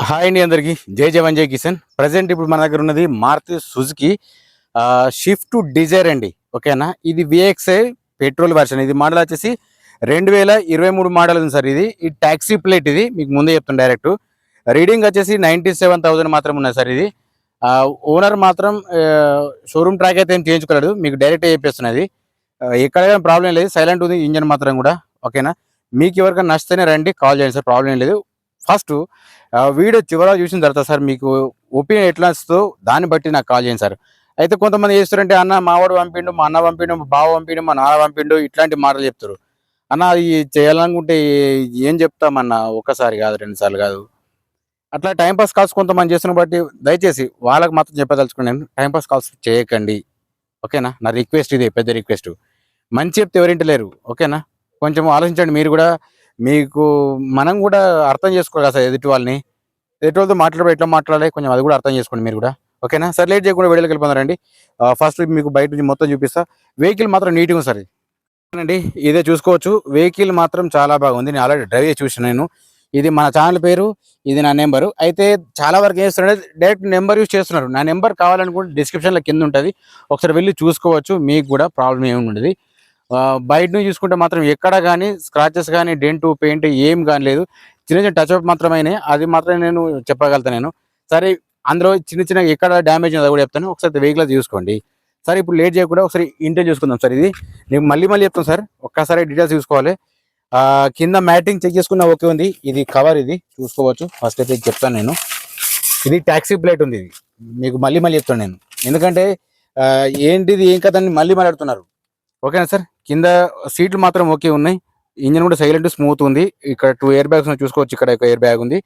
Hi అండి అందరికి జై జవాన్ జై కిషన్. ప్రజెంట్ ఇప్పుడు మన దగ్గర ఉన్నది మారుతి సుజుకి షిఫ్ట్ డిజైర్ అండి. ఓకేనా, ఇది విఎక్స్ఐ పెట్రోల్ వర్షన్. ఇది మోడల్ వచ్చేసి 2023 మోడల్ ఉంది సార్. ఈ ట్యాక్సీ ప్లేట్. ఇది మీకు ముందే చెప్తాను డైరెక్ట్. రీడింగ్ వచ్చేసి 97,000 మాత్రం ఉన్నది సార్. ఇది ఓనర్ మాత్రం షోరూమ్ ట్రాక్ అయితే ఏం చేయించుకోలేదు, మీకు డైరెక్ట్ చెప్పేస్తున్నది. ఎక్కడైనా ప్రాబ్లం లేదు, సైలెంట్ ఉంది ఇంజన్ మాత్రం కూడా. ఓకేనా, మీకు ఎవరికైనా నచ్చితేనే రండి, కాల్ చేయండి సార్, ప్రాబ్లం లేదు. ఫస్ట్ వీడియో చివరగా చూసిన తర్వాత సార్ మీకు ఒపీనియన్ ఎట్లా వస్తుందో దాన్ని బట్టి నాకు కాల్ చేయండి సార్. అయితే కొంతమంది చేస్తారంటే, అన్న మావాడు పంపిండు, మా అన్న పంపిండు, మా బావ పంపిండు, మా నాన్న పంపిండు, ఇట్లాంటి మాటలు చెప్తారు. అన్న ఇది చేయాలనుకుంటే ఏం చెప్తామన్న, ఒక్కసారి కాదు, 2 సార్లు కాదు, అట్లా టైంపాస్ కాల్స్ కొంతమంది చేస్తున్న బట్టి దయచేసి వాళ్ళకి మాత్రం చెప్పదలుచుకున్నాను, టైంపాస్ కాల్స్ చేయకండి. ఓకేనా, నా రిక్వెస్ట్, ఇది పెద్ద రిక్వెస్ట్. మంచి చెప్తే ఎవరింటి లేరు. ఓకేనా, కొంచెం ఆలోచించండి మీరు కూడా. మీకు మనం కూడా అర్థం చేసుకోవాలి కదా సార్, ఎదుటి వాళ్ళతో మాట్లాడే ఎట్లా మాట్లాడాలి, కొంచెం అది కూడా అర్థం చేసుకోండి మీరు కూడా. ఓకేనా సార్, లేట్ చేయకుండా వీడియోకి వెళ్ళిపోతారండి. ఫస్ట్ మీకు బయట నుంచి మొత్తం చూపిస్తా. వెహికల్ మాత్రం నీట్గా ఉంది సార్. అండి ఇదే చూసుకోవచ్చు, వెహికల్ మాత్రం చాలా బాగుంది. నేను ఆల్రెడీ డ్రైవ్ చేసి చూసాను నేను. ఇది మన ఛానల్ పేరు, ఇది నా నెంబరు. అయితే చాలా వరకు ఏం చేస్తున్నారు, డైరెక్ట్ నెంబర్ యూజ్ చేస్తున్నారు. నా నెంబర్ కావాలనుకుంటే డిస్క్రిప్షన్లో కింద ఉంటుంది, ఒకసారి వెళ్ళి చూసుకోవచ్చు. మీకు కూడా ప్రాబ్లం ఏమి ఉండదు. బయట నుంచి చూసుకుంటే మాత్రం ఎక్కడ కానీ స్క్రాచెస్ కానీ, డెంటు పెయింట్ ఏం కానీ లేదు. చిన్న చిన్న టచ్ అప్ మాత్రమే, అది మాత్రమే నేను చెప్పగలుగుతాను నేను. సరే, అందులో చిన్న చిన్న ఎక్కడ డ్యామేజ్ ఉందో కూడా చెప్తాను, ఒకసారి వెహికల్ చూసుకోండి. సరే, ఇప్పుడు లేట్ చేయకుండా ఒకసారి ఇంటర్ చూసుకుందాం సార్. ఇది నేను మళ్ళీ చెప్తాను సార్, ఒక్కసారి డీటెయిల్స్ చూసుకోవాలి. కింద మ్యాటింగ్ చెక్ చేసుకున్నా ఓకే ఉంది. ఇది కవర్, ఇది చూసుకోవచ్చు. ఫస్ట్ అయితే చెప్తాను నేను, ఇది ట్యాక్సీ ప్లేట్ ఉంది. ఇది మీకు మళ్ళీ చెప్తాను నేను, ఎందుకంటే ఏంటిది ఏం కథ అని మళ్ళీ అడుగుతున్నారు. ఓకేనా సార్, కింద సీట్లు మాత్రం ఓకే ఉన్నాయి. ఇంజన్ కూడా సైలెంట్ స్మూత్ ఉంది. ఇక్కడ 2 ఎయిర్ బ్యాగ్స్ చూసుకోవచ్చు, ఇక్కడ ఒక ఎయిర్ బ్యాగ్ ఉంది.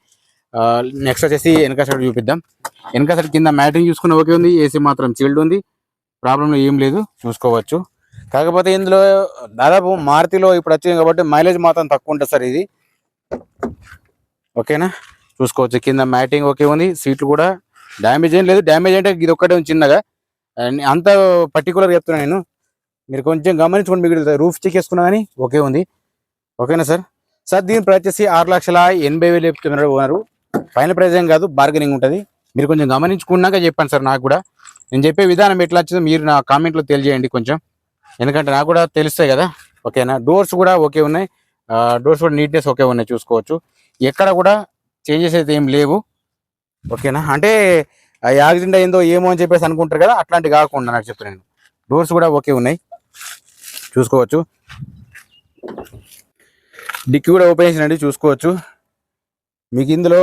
నెక్స్ట్ వచ్చేసి వెనక సైడ్ చూపిద్దాం. వెనక సైడ్ కింద మ్యాటింగ్ చూసుకున్న ఓకే ఉంది. ఏసీ మాత్రం చీల్డ్ ఉంది, ప్రాబ్లం ఏం లేదు, చూసుకోవచ్చు. కాకపోతే ఇందులో దాదాపు మారుతిలో ఇప్పుడు వచ్చింది కాబట్టి మైలేజ్ మాత్రం తక్కువ ఉంటుంది సార్ ఇది. ఓకేనా, చూసుకోవచ్చు. కింద మ్యాటింగ్ ఓకే ఉంది, సీట్లు కూడా డ్యామేజ్ ఏం లేదు. డ్యామేజ్ అంటే ఇది ఒక్కటే ఉంది చిన్నగా, అంత పర్టికులర్ చెప్తున్నా నేను. మీరు కొంచెం గమనించుకోండి, మీకు రూఫ్ చెక్ చేసుకున్నా కానీ ఓకే ఉంది. ఓకేనా సార్. దీని ప్రైస్ వచ్చేసి 6,80,000 చెప్తున్నారు ఓనరు. ఫైనల్ ప్రైస్ ఏం కాదు, బార్గెనింగ్ ఉంటుంది. మీరు కొంచెం గమనించుకున్నాక చెప్పండి సార్. నాకు కూడా నేను చెప్పే విధానం ఎట్లా వచ్చిందో మీరు నా కామెంట్లో తెలియజేయండి కొంచెం, ఎందుకంటే నాకు కూడా తెలుస్తాయి కదా. ఓకేనా, డోర్స్ కూడా ఓకే ఉన్నాయి. డోర్స్ కూడా నీట్నెస్ ఓకే ఉన్నాయి, చూసుకోవచ్చు. ఎక్కడ కూడా చేంజెస్ అయితే ఏం లేవు. ఓకేనా, అంటే యాక్సిడెంట్ అయిందో ఏమో అని చెప్పేసి అనుకుంటారు కదా, అట్లాంటి కాకుండా నాకు చెప్తున్నాను. డోర్స్ కూడా ఓకే ఉన్నాయి, చూసుకోవచ్చు. డిక్కీ కూడా ఓపెన్ చేసినట్టు చూసుకోవచ్చు. మీకు ఇందులో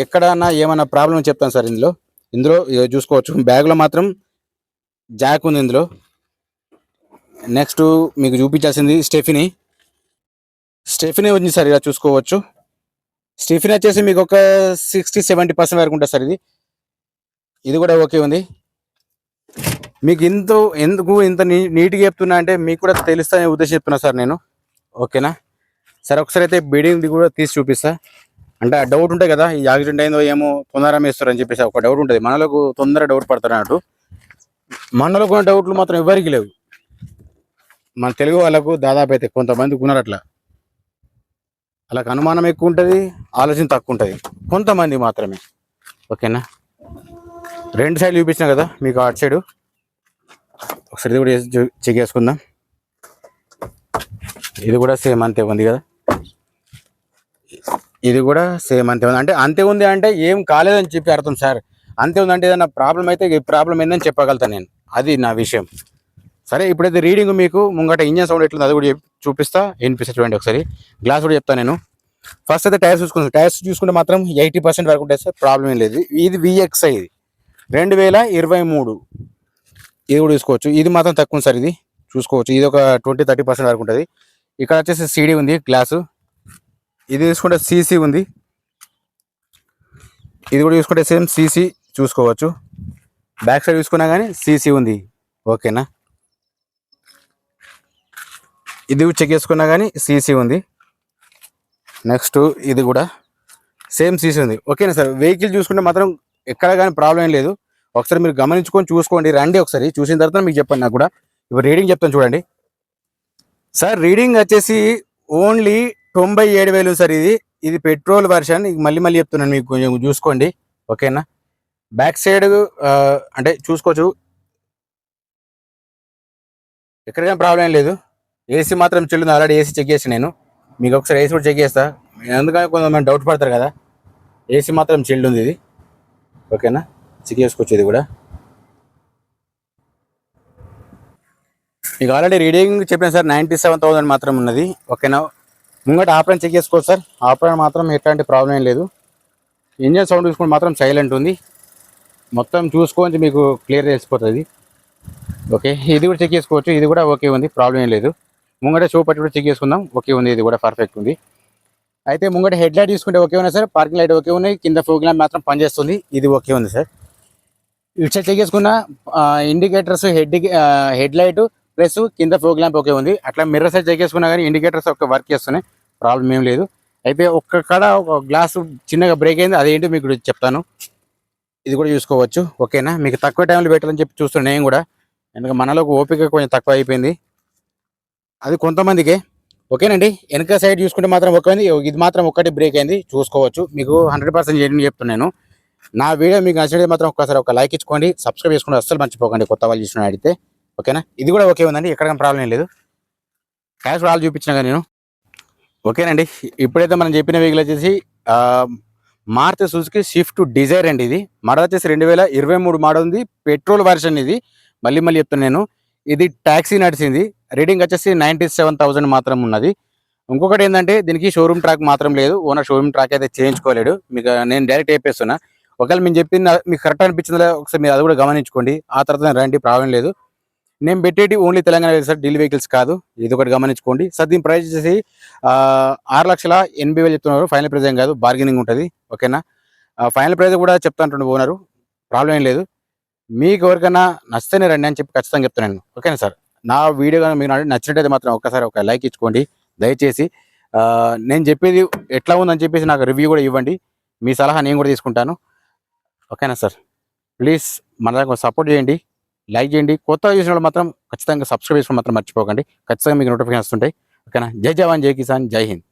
ఎక్కడన్నా ఏమన్నా ప్రాబ్లం చెప్తాను సార్. ఇందులో చూసుకోవచ్చు, బ్యాగ్లో మాత్రం జాక్ ఉంది ఇందులో. నెక్స్ట్ మీకు చూపించాల్సింది స్టెఫినీ ఉంది సార్. ఇలా చూసుకోవచ్చు, స్టెఫినీ వచ్చేసి మీకు ఒక 60-70% వరకు ఉంటుంది సార్. ఇది కూడా ఓకే ఉంది. మీకు ఎందుకు ఇంత నీట్గా చెప్తున్నా అంటే మీకు కూడా తెలుస్తానే ఉద్దేశం చెప్తున్నా సార్ నేను. ఓకేనా సరే, ఒకసారి అయితే బీడింగ్ కూడా తీసి చూపిస్తా. అంటే ఆ డౌట్ ఉంటాయి కదా, ఈ యాక్సిడెంట్ అయిందో ఏమో తొందరగా వేస్తారని చెప్పేసి ఒక డౌట్ ఉంటుంది. మనలకు తొందరగా డౌట్ పడతారు అన్నట్టు. మనలో ఉన్న డౌట్లు మాత్రం ఎవరికి లేవు. మన తెలుగు వాళ్ళకు దాదాపు అయితే కొంతమందికి ఉన్నారు అట్లా. అలాగ అనుమానం ఎక్కువ ఉంటుంది, ఆలోచన తక్కువ ఉంటుంది కొంతమంది మాత్రమే. ఓకేనా, 2 సైడ్లు చూపించిన కదా మీకు, అటు సైడు ఒకసారి ఇది కూడా చెక్ చేసుకుందాం. ఇది కూడా సేమ్ అంతే ఉంది కదా, ఇది కూడా సేమ్ అంతే ఉంది. అంటే అంతే ఉంది అంటే ఏం కాలేదని చెప్పి అర్థం సార్. అంతే ఉంది అంటే ఏదైనా ప్రాబ్లం అయితే ప్రాబ్లం ఏందని చెప్పగలుగుతాను నేను, అది నా విషయం. సరే, ఇప్పుడైతే రీడింగ్ మీకు ముంగట ఇంజన్ సౌండ్ ఎట్లుంది అది కూడా చూపిస్తా, వినిపిస్తా చూడండి ఒకసారి. గ్లాస్ కూడా చెప్తాను నేను. ఫస్ట్ అయితే టైర్స్ చూసుకుంటాను. టైర్స్ చూసుకుంటే మాత్రం 80% వరకు ఉంటుంది సార్, ప్రాబ్లం ఏం లేదు. ఇది విఎక్స్ఐ, ఇది 2023. ఇది కూడా చూసుకోవచ్చు. ఇది మాత్రం తక్కువ ఉంది సార్, ఇది చూసుకోవచ్చు. ఇది ఒక 20-30% వరకు ఉంటుంది. ఇక్కడ వచ్చేసి సీడీ ఉంది, గ్లాసు. ఇది చూసుకుంటే సీసీ ఉంది. ఇది కూడా చూసుకుంటే సేమ్ సీసీ చూసుకోవచ్చు. బ్యాక్ సైడ్ చూసుకున్నా కానీ సీసీ ఉంది. ఓకేనా, ఇది చెక్ చేసుకున్నా కానీ సీసీ ఉంది. నెక్స్ట్ ఇది కూడా సేమ్ సీసీ ఉంది. ఓకేనా సార్, వెహికల్ చూసుకుంటే మాత్రం ఎక్కడ కానీ ప్రాబ్లం ఏం లేదు. ఒకసారి మీరు గమనించుకొని చూసుకోండి, రండి ఒకసారి. చూసిన తర్వాత మీకు చెప్పండి. నాకు కూడా ఇప్పుడు రీడింగ్ చెప్తాను చూడండి సార్. రీడింగ్ వచ్చేసి ఓన్లీ 97,000 సార్. ఇది ఇది పెట్రోల్ వర్షన్. మళ్ళీ మళ్ళీ చెప్తున్నాను మీకు, కొంచెం చూసుకోండి ఓకేనా. బ్యాక్ సైడ్ అంటే చూసుకోవచ్చు, ఎక్కడికైనా ప్రాబ్లం ఏం లేదు. ఏసీ మాత్రం చిల్లుంది, ఆల్రెడీ ఏసీ చెక్ చేసి నేను మీకు ఒకసారి ఏసీ కూడా చెక్ చేస్తా, ఎందుకంటే కొంతమంది డౌట్ పడతారు కదా. ఏసీ మాత్రం చిల్డ్ ఉంది ఇది ఓకేనా, చెక్ చేసుకోవచ్చు. ఇది కూడా మీకు ఆల్రెడీ రీడింగ్ చెప్పిన సార్ 97,000 మాత్రం ఉన్నది ఓకేనా. ముంగట ఆపరేషన్ చెక్ చేసుకోవచ్చు సార్, ఆపరేషన్ మాత్రం ఎట్లాంటి ప్రాబ్లం ఏం లేదు. ఇంజన్ సౌండ్ చూసుకుంటే మాత్రం సైలెంట్ ఉంది, మొత్తం చూసుకోవచ్చు మీకు క్లియర్ తెలిసిపోతుంది ఓకే. ఇది కూడా చెక్ చేసుకోవచ్చు, ఇది కూడా ఓకే ఉంది, ప్రాబ్లం ఏం లేదు. ముంగట షో పట్టి కూడా చెక్ చేసుకుందాం, ఓకే ఉంది, ఇది కూడా పర్ఫెక్ట్ ఉంది. అయితే ముంగట హెడ్ లైట్ చూసుకుంటే ఓకే ఉన్నాయి సార్, పార్కింగ్ లైట్ ఓకే ఉన్నాయి, కింద ఫోగ్ ల్యాంప్ మాత్రం పనిచేస్తుంది, ఇది ఓకే ఉంది సార్. ఇటు సైడ్ చెక్ చేసుకున్న ఇండికేటర్స్, హెడ్ లైట్ ప్లస్ కింద ఫోగ్ ల్యాంప్ ఓకే ఉంది. అట్లా మిర్రర్ సైడ్ చెక్ చేసుకున్నా కానీ ఇండికేటర్స్ ఒక వర్క్ చేస్తున్నాయి, ప్రాబ్లం ఏం లేదు. అయితే ఒక్క కాడ ఒక గ్లాసు చిన్నగా బ్రేక్ అయింది, అదేంటి మీకు చెప్తాను, ఇది కూడా చూసుకోవచ్చు ఓకేనా. మీకు తక్కువ టైంలో పెట్టాలని చెప్పి చూస్తున్నాను నేను కూడా, ఎందుకంటే మనలో ఓపిక కొంచెం తక్కువ అయిపోయింది, అది కొంతమందికి ఓకేనండి. వెనక సైడ్ చూసుకుంటే మాత్రం ఓకే ఉంది, ఇది మాత్రం ఒక్కటి బ్రేక్ అయింది చూసుకోవచ్చు. మీకు 100% చేయని చెప్తున్నాను. నా వీడియో మీకు నచ్చినది మాత్రం ఒక్కసారి ఒక లైక్ ఇచ్చుకోండి, సబ్స్క్రైబ్ చేసుకుంటే అస్సలు మర్చిపోకండి, కొత్త వాళ్ళు చూసిన అడిగితే ఓకేనా. ఇది కూడా ఓకే ఉందండి, ఎక్కడ ప్రాబ్లం ఏం లేదు, క్యాష్ వాళ్ళు చూపించిన కానీ నేను ఓకేనండి. ఇప్పుడైతే మనం చెప్పిన వెహికల్ వచ్చేసి మారుతి సుజుకి స్విఫ్ట్ డిజైర్ అండి. ఇది మోడల్ వచ్చేసి 2023 మోడల్ ఉంది, పెట్రోల్ వర్షన్. ఇది మళ్ళీ మళ్ళీ చెప్తున్నాను నేను, ఇది ట్యాక్సీ నడిచింది, రీడింగ్ వచ్చేసి 97,000 మాత్రం ఉన్నది. ఇంకొకటి ఏంటంటే దీనికి షోరూమ్ ట్రాక్ మాత్రం లేదు, ఓనర్ షోరూమ్ ట్రాక్ అయితే చేయించుకోలేడు. మీకు నేను డైరెక్ట్ చెప్పేస్తున్నా, ఒకవేళ మేము చెప్పింది మీకు కరెక్ట్ అనిపించిందో ఒకసారి మీరు అది కూడా గమనించుకోండి, ఆ తర్వాత రండి, ప్రాబ్లం లేదు. నేను పెట్టేటి only Telangana sir, Delhi vehicles కాదు, ఇది ఒకటి గమనించుకోండి సార్. దీని ప్రైస్ వచ్చేసి 6,80,000 చెప్తున్నారు, ఫైనల్ ప్రైస్ ఏం కాదు, బార్గెనింగ్ ఉంటుంది ఓకేనా. ఫైనల్ ప్రైస్ కూడా చెప్తా అంటుండే ఓనరు, ప్రాబ్లం ఏం లేదు. మీకు ఎవరికైనా నచ్చితేనే రండి అని చెప్పి ఖచ్చితంగా చెప్తున్నాను ఓకేనా సార్. నా వీడియో కానీ మీకు నచ్చినట్టయితే మాత్రం ఒక్కసారి ఒక లైక్ ఇచ్చుకోండి దయచేసి. నేను చెప్పేది ఎట్లా ఉందని చెప్పేసి నాకు రివ్యూ కూడా ఇవ్వండి, మీ సలహా నేను కూడా తీసుకుంటాను ఓకేనా సార్. ప్లీజ్ మన దగ్గర సపోర్ట్ చేయండి, లైక్ చేయండి, కొత్తగా చూసిన వాళ్ళు మాత్రం ఖచ్చితంగా సబ్స్క్రైబ్ చేసుకోవడం మాత్రం మర్చిపోకండి, ఖచ్చితంగా మీకు నోటిఫికేషన్ వస్తుంటాయి ఓకేనా. జై జవాన్, జై కిసాన్, జై హింద్.